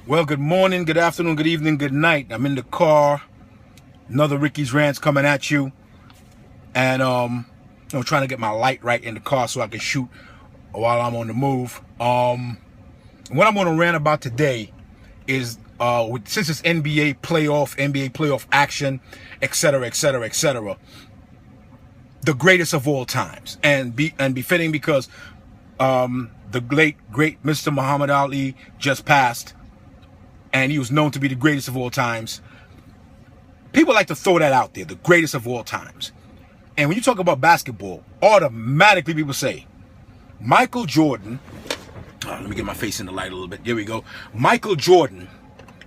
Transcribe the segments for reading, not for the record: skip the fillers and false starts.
Well, good morning, good afternoon, good evening, good night. I'm in the car. Another Ricky's Rants coming at you. And I'm trying to get my light right in the car so I can shoot while I'm on the move. What I'm going to rant about today is since it's NBA playoff action, etc., etc., etc., the greatest of all times, and befitting because the late great Mr. Muhammad Ali just passed, and he was known to be the greatest of all times. People like to throw that out there, the greatest of all times. And when you talk about basketball, automatically people say, Michael Jordan, let me get my face in the light a little bit. There we go. Michael Jordan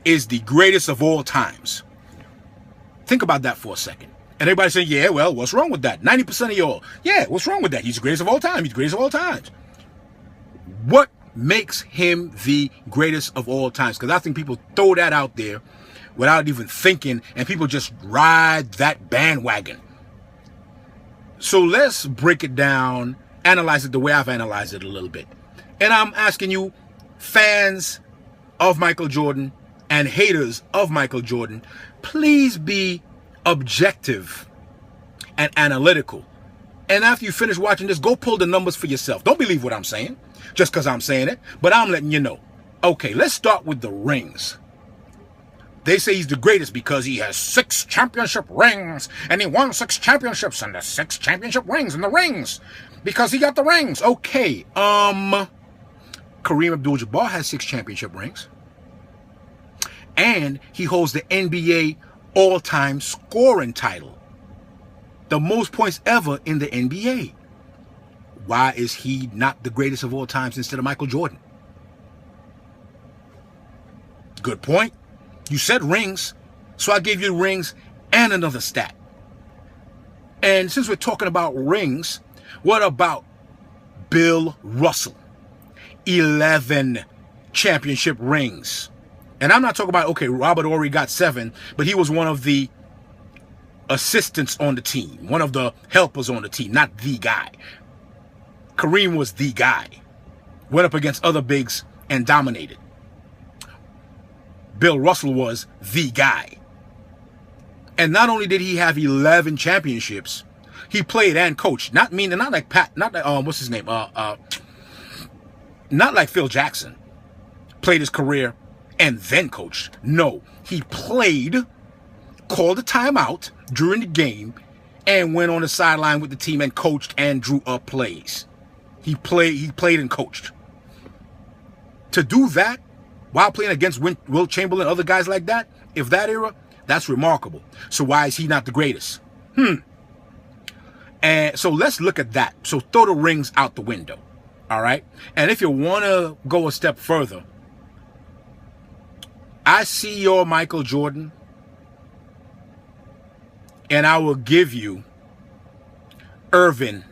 is the greatest of all times. Think about that for a second. And everybody saying, yeah, well, what's wrong with that? 90% of y'all, yeah, what's wrong with that? He's the greatest of all time. He's the greatest of all times. What makes him the greatest of all times? Because I think people throw that out there without even thinking, and people just ride that bandwagon. So let's break it down, analyze it the way I've analyzed it a little bit. And I'm asking you, fans of Michael Jordan and haters of Michael Jordan, please be objective and analytical. And after you finish watching this, go pull the numbers for yourself. Don't believe what I'm saying just because I'm saying it, but I'm letting you know. Okay, let's start with the rings. They say he's the greatest because he has 6 championship rings, and he won 6 championships, and the 6 championship rings and the rings because he got the rings. Okay, Kareem Abdul-Jabbar has 6 championship rings, and he holds the NBA all-time scoring title, the most points ever in the NBA. Why is he not the greatest of all times instead of Michael Jordan? Good point. You said rings, so I gave you rings and another stat. And since we're talking about rings, what about Bill Russell? 11 championship rings. And I'm not talking about, okay, Robert Horry got 7, but he was one of the assistants on the team, one of the helpers on the team, not the guy. Kareem was the guy. Went up against other bigs and dominated. Bill Russell was the guy. And not only did he have 11 championships, he played and coached. Not like Pat, not like, what's his name? Not like Phil Jackson. Played his career and then coached. No, he played, called a timeout during the game, and went on the sideline with the team and coached and drew up plays. He played and coached. To do that while playing against Wilt Chamberlain, other guys like that, if that era, that's remarkable. So why is he not the greatest? And so let's look at that. So throw the rings out the window. All right. And if you want to go a step further, I see your Michael Jordan, and I will give you Irvin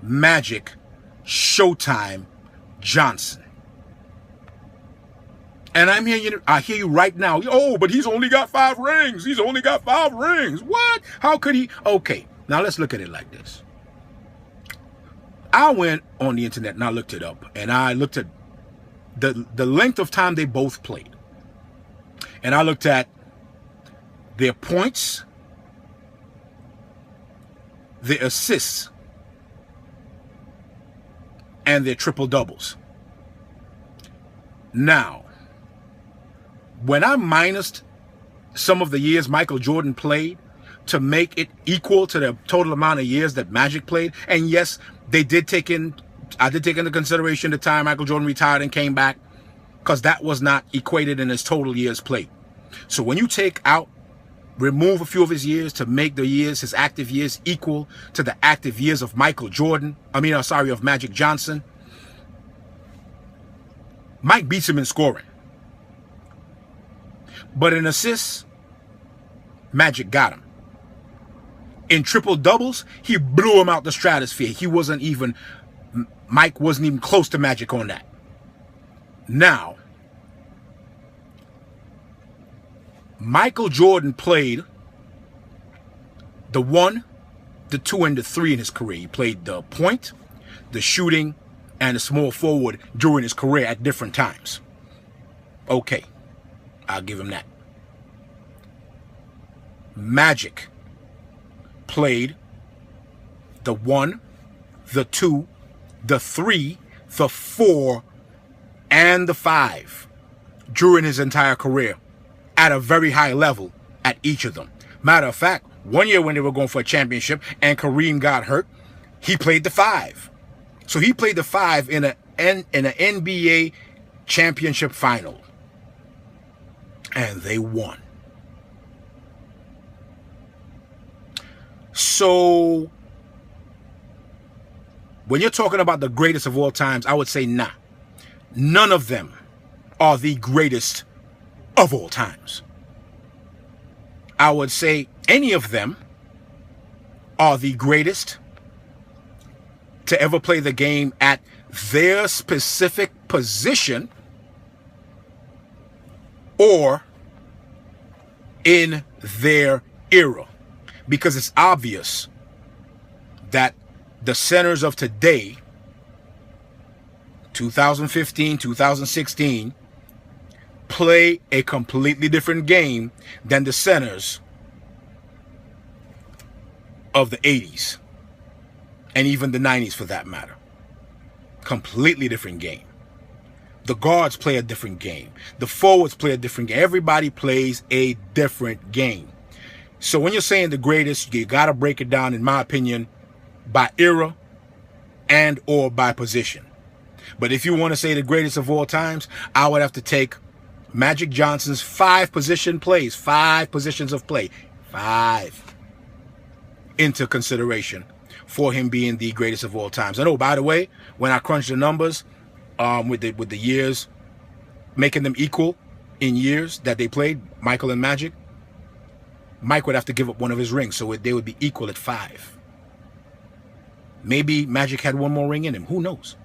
Magic Showtime Johnson. And I hear you right now. Oh, but he's only got 5 rings. He's only got 5 rings. What? How could he? Okay, now let's look at it like this. I went on the internet and I looked it up, and I looked at the length of time they both played. And I looked at their points, their assists, and their triple doubles. Now, when I minused some of the years Michael Jordan played to make it equal to the total amount of years that Magic played, and yes, I did take into consideration the time Michael Jordan retired and came back, because that was not equated in his total years played. So when you remove a few of his years to make his active years equal to the active years of Michael Jordan, of Magic Johnson, Mike beats him in scoring. But in assists, Magic got him. In triple doubles, he blew him out the stratosphere. Mike wasn't even close to Magic on that. Now, Michael Jordan played the 1, the 2, and the 3 in his career. He played the point, the shooting, and the small forward during his career at different times. Okay, I'll give him that. Magic played the 1, the 2, the 3, the 4, and the 5 during his entire career at a very high level at each of them. Matter of fact, one year when they were going for a championship and Kareem got hurt, he played the 5. So he played the 5 in an NBA championship final. And they won. So when you're talking about the greatest of all times, I would say nah. None of them are the greatest of all times. I would say any of them are the greatest to ever play the game at their specific position or in their era. Because it's obvious that the centers of today, 2015, 2016, play a completely different game than the centers of the 80s and even the 90s for that matter. Completely different game. The guards play a different game. The forwards play a different game. Everybody plays a different game. So when you're saying the greatest, you got to break it down, in my opinion, by era and or by position. But if you want to say the greatest of all times, I would have to take Magic Johnson's 5 position plays, 5 positions of play, 5, into consideration for him being the greatest of all times. And oh, by the way, when I crunch the numbers with the years, making them equal in years that they played, Michael and Magic, Mike would have to give up one of his rings, so they would be equal at 5. Maybe Magic had one more ring in him. Who knows?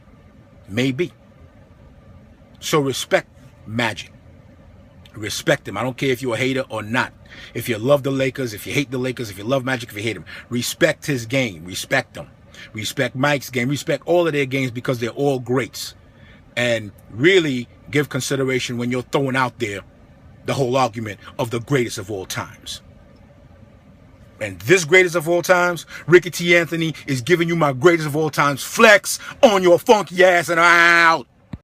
Maybe. So respect Magic. Respect him. I don't care if you're a hater or not. If you love the Lakers, if you hate the Lakers, if you love Magic, if you hate him, respect his game. Respect them. Respect Mike's game. Respect all of their games because they're all greats. And really give consideration when you're throwing out there the whole argument of the greatest of all times. And this greatest of all times, Ricky T. Anthony, is giving you my greatest of all times flex on your funky ass, and I'm out.